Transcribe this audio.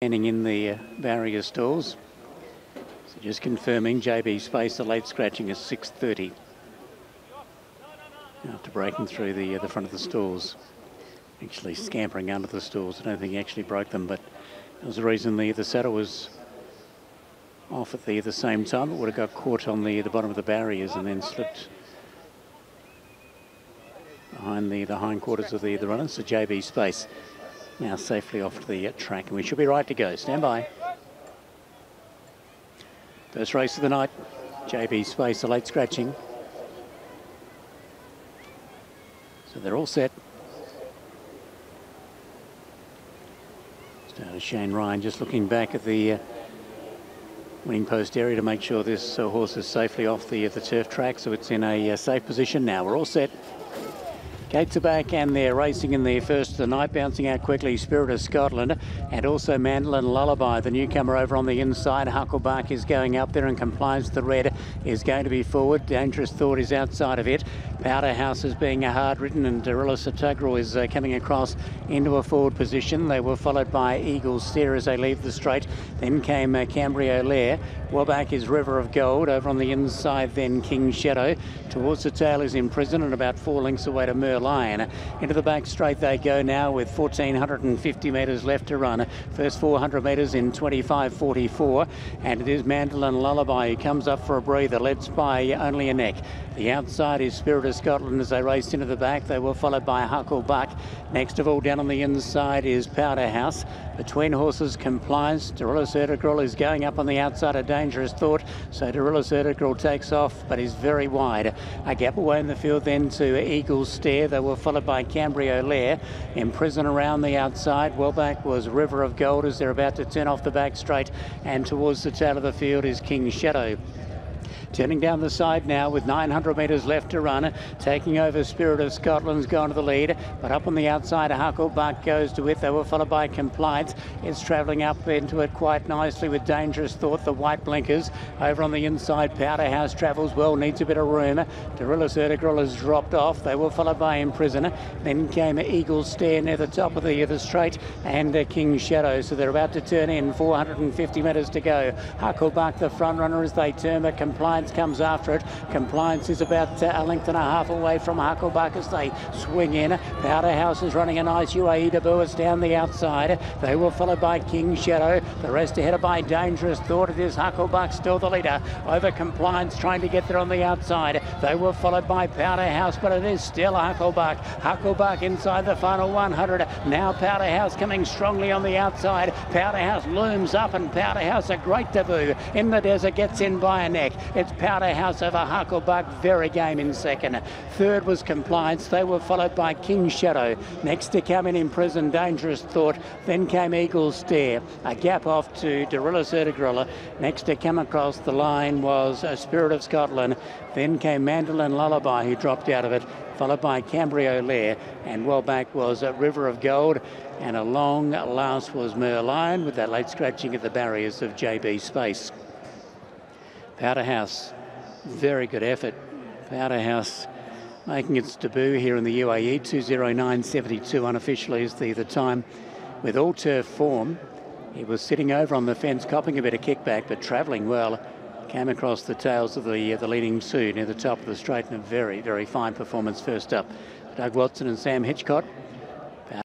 Standing in the barrier stalls. So just confirming JB Space, the late scratching is 6:30. After breaking through the front of the stalls. Actually scampering under the stalls. I don't think he actually broke them, but there was a reason the saddle was off at the same time. It would have got caught on the bottom of the barriers and then slipped behind the hindquarters of the runners. So JB Space now safely off to the track, and we should be right to go. Stand by. First race of the night, JB Space, the late scratching. So they're all set. Starter Shane Ryan just looking back at the winning post area to make sure this horse is safely off the turf track, so it's in a safe position now. We're all set. Gates are back and they're racing in the first of the night, bouncing out quickly Spirit of Scotland and also Mandolin Lullaby, the newcomer over on the inside. Hucklebark is going up there and Compliance the red is going to be forward. Dangerous Thought is outside of it. Powderhouse is being hard ridden and Derilla Satagral is coming across into a forward position. They were followed by Eagle Steer as they leave the straight. Then came Cambrio Lair. Waback is River of Gold. Over on the inside then King Shadow. Towards the tail is Imprisoned and about 4 lengths away to Merlion. Into the back straight they go now with 1,450 metres left to run. First 400 metres in 25.44, and it is Mandolin Lullaby who comes up for a breather, led by only a neck. The outside is Spirit of Scotland as they raced into the back. They were followed by Hucklebuck. Next of all down on the inside is Powderhouse. Between horses Compliance. Derilla Satagral is going up on the outside of Dangerous Thought. So Derilla Satagral takes off but is very wide. A gap away in the field then to Eagle Steer. They were followed by Cambrio Lair. Imprisoned around the outside. Well back was River of Gold as they're about to turn off the back straight. And towards the tail of the field is King Shadow. Turning down the side now with 900 metres left to run. Taking over Spirit of Scotland's gone to the lead. But up on the outside, Hucklebuck goes to it. They were followed by Compliance. It's travelling up into it quite nicely with Dangerous Thought, the white blinkers. Over on the inside, Powderhouse travels well, needs a bit of room. Derilla Satagral has dropped off. They were followed by Imprisoned. Then came Eagle Steer near the top of the straight and King Shadow. So they're about to turn in, 450 metres to go. Hucklebuck, the front runner as they turn, but Compliance comes after it. Compliance is about a length and a half away from Hucklebuck as they swing in. Powderhouse is running a nice UAE debut. It's down the outside. They were followed by King Shadow. The rest ahead by Dangerous Thought. It is Hucklebuck still the leader over Compliance trying to get there on the outside. They were followed by Powderhouse, but it is still Hucklebuck. Hucklebuck inside the final 100. Now Powderhouse coming strongly on the outside. Powderhouse looms up and Powderhouse a great debut in the desert, gets in by a neck. It's Powderhouse over Hucklebuck, very game in second. Third was Compliance. They were followed by King Shadow. Next to come in Imprisoned, Dangerous Thought. Then came Eagle Steer. A gap off to Derilla Satagral. Next to come across the line was Spirit of Scotland. Then came Mandolin Lullaby, who dropped out of it, followed by Cambrio Lair. And well back was River of Gold. And a long last was Merlion with that late scratching at the barriers of JB Space. Powderhouse, very good effort. Powderhouse making its debut here in the UAE, 2:09.72 unofficially is the time with all turf form. He was sitting over on the fence, copping a bit of kickback, but travelling well. Came across the tails of the leading two near the top of the straight, and a very, very fine performance first up. Doug Watson and Sam Hitchcott